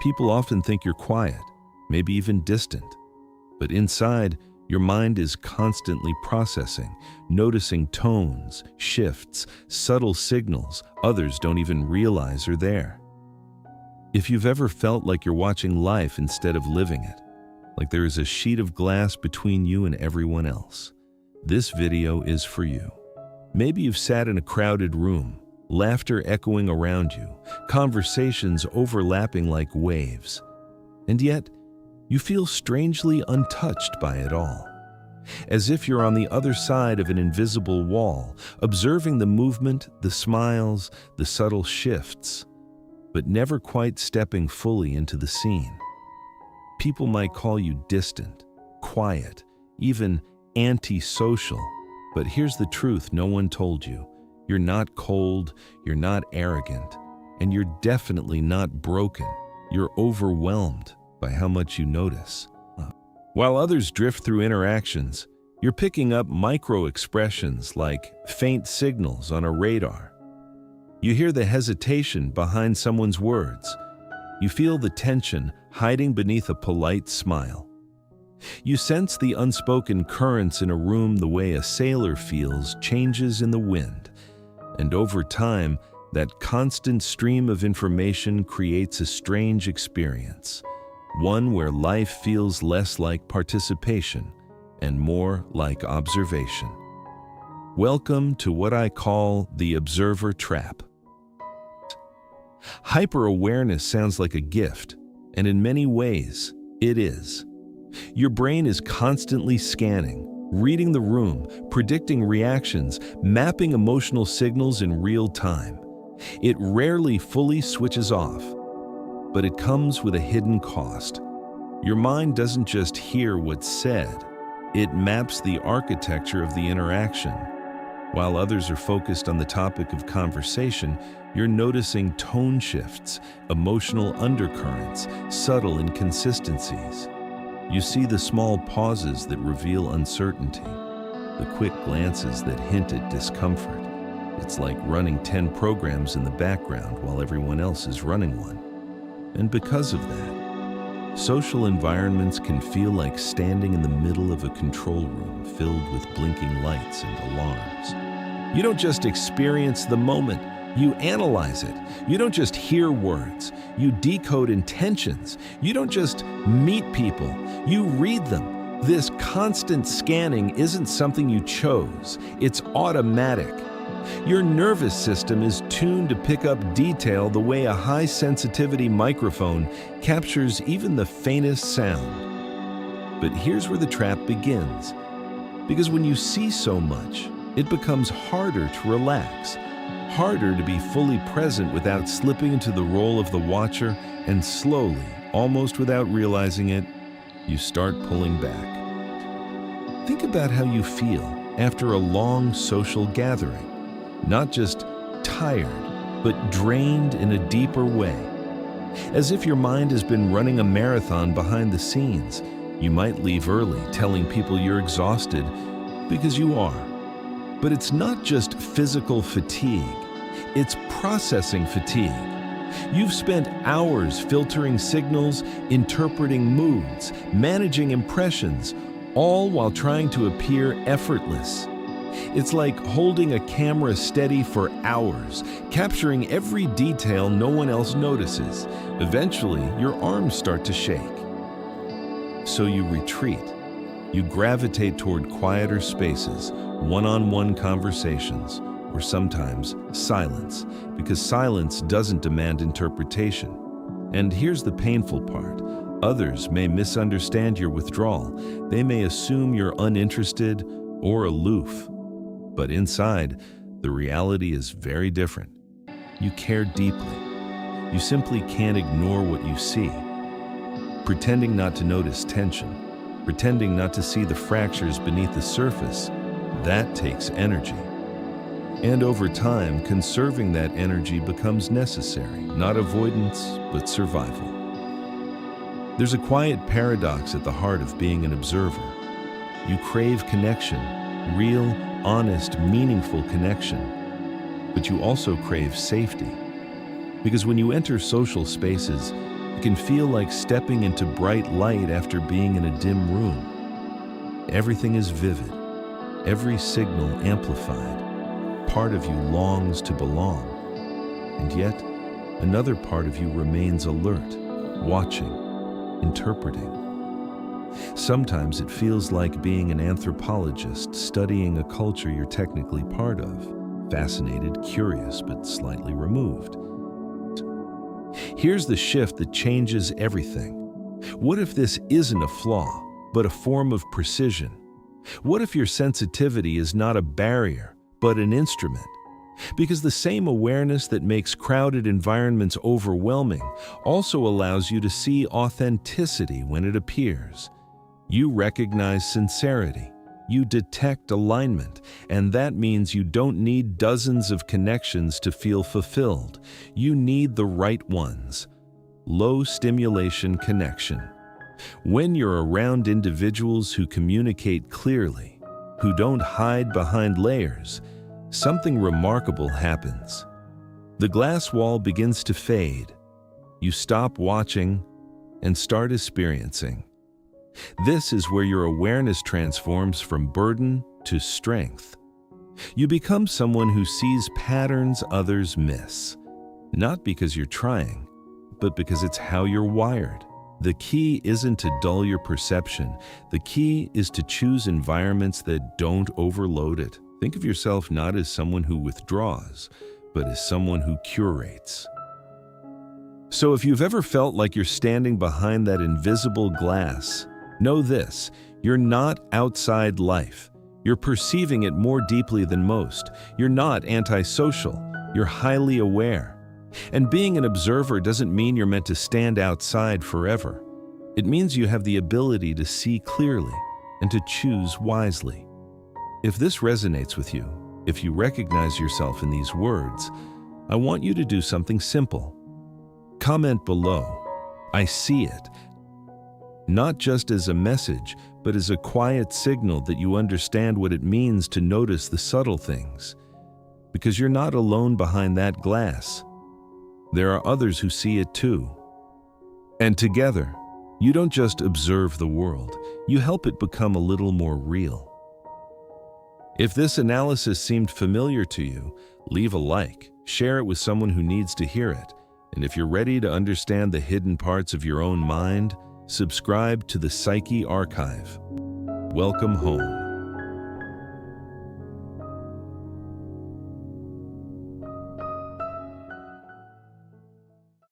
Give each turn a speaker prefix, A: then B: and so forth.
A: People often think you're quiet, maybe even distant. But inside, your mind is constantly processing, noticing tones, shifts, subtle signals others don't even realize are there. If you've ever felt like you're watching life instead of living it, like there is a sheet of glass between you and everyone else, this video is for you. Maybe you've sat in a crowded room, laughter echoing around you, conversations overlapping like waves, and yet you feel strangely untouched by it all, as if you're on the other side of an invisible wall, observing the movement, the smiles, the subtle shifts, but never quite stepping fully into the scene. People might call you distant, quiet, even antisocial, but here's the truth no one told you. You're not cold, you're not arrogant, and you're definitely not broken. You're overwhelmed by how much you notice. While others drift through interactions, you're picking up micro-expressions like faint signals on a radar. You hear the hesitation behind someone's words. You feel the tension hiding beneath a polite smile. You sense the unspoken currents in a room the way a sailor feels changes in the wind. And over time, that constant stream of information creates a strange experience, one where life feels less like participation and more like observation. Welcome to what I call the observer trap. Hyper-awareness sounds like a gift, and in many ways, it is. Your brain is constantly scanning, reading the room, predicting reactions, mapping emotional signals in real time. It rarely fully switches off, but it comes with a hidden cost. Your mind doesn't just hear what's said, it maps the architecture of the interaction. While others are focused on the topic of conversation, you're noticing tone shifts, emotional undercurrents, subtle inconsistencies. You see the small pauses that reveal uncertainty, the quick glances that hint at discomfort. It's like running 10 programs in the background while everyone else is running one. And because of that, social environments can feel like standing in the middle of a control room filled with blinking lights and alarms. You don't just experience the moment, you analyze it. You don't just hear words, you decode intentions. You don't just meet people, you read them. This constant scanning isn't something you chose, it's automatic. Your nervous system is tuned to pick up detail the way a high-sensitivity microphone captures even the faintest sound. But here's where the trap begins. Because when you see so much, it becomes harder to relax, harder to be fully present without slipping into the role of the watcher, and slowly, almost without realizing it, you start pulling back. Think about how you feel after a long social gathering. Not just tired, but drained in a deeper way. As if your mind has been running a marathon behind the scenes. You might leave early, telling people you're exhausted, because you are. But it's not just physical fatigue, it's processing fatigue. You've spent hours filtering signals, interpreting moods, managing impressions, all while trying to appear effortless. It's like holding a camera steady for hours, capturing every detail no one else notices. Eventually, your arms start to shake. So you retreat. You gravitate toward quieter spaces, one-on-one conversations, or sometimes silence, because silence doesn't demand interpretation. And here's the painful part. Others may misunderstand your withdrawal. They may assume you're uninterested or aloof. But inside, the reality is very different. You care deeply. You simply can't ignore what you see. Pretending not to notice tension, pretending not to see the fractures beneath the surface, that takes energy. And over time, conserving that energy becomes necessary, not avoidance, but survival. There's a quiet paradox at the heart of being an observer. You crave connection, real, honest, meaningful connection, but you also crave safety. Because when you enter social spaces, It can feel like stepping into bright light after being in a dim room. Everything is vivid, every signal amplified. Part of you longs to belong, and yet another part of you remains alert, watching, interpreting. Sometimes it feels like being an anthropologist studying a culture you're technically part of, fascinated, curious, but slightly removed. Here's the shift that changes everything. What if this isn't a flaw, but a form of precision? What if your sensitivity is not a barrier, but an instrument? Because the same awareness that makes crowded environments overwhelming also allows you to see authenticity when it appears. You recognize sincerity, you detect alignment, and that means you don't need dozens of connections to feel fulfilled. You need the right ones. Low stimulation connection. When you're around individuals who communicate clearly, who don't hide behind layers, something remarkable happens. The glass wall begins to fade. You stop watching and start experiencing. This is where your awareness transforms from burden to strength. You become someone who sees patterns others miss, not because you're trying, but because it's how you're wired. The key isn't to dull your perception. The key is to choose environments that don't overload it. Think of yourself not as someone who withdraws, but as someone who curates. So if you've ever felt like you're standing behind that invisible glass, know this: you're not outside life. You're perceiving it more deeply than most. You're not antisocial. You're highly aware. And being an observer doesn't mean you're meant to stand outside forever. It means you have the ability to see clearly and to choose wisely. If this resonates with you, if you recognize yourself in these words, I want you to do something simple. Comment below, "I see it," not just as a message, but as a quiet signal that you understand what it means to notice the subtle things. Because you're not alone behind that glass. There are others who see it too. And together, you don't just observe the world, you help it become a little more real. If this analysis seemed familiar to you, leave a like, share it with someone who needs to hear it, and if you're ready to understand the hidden parts of your own mind, subscribe to the Psyche Archive. Welcome home.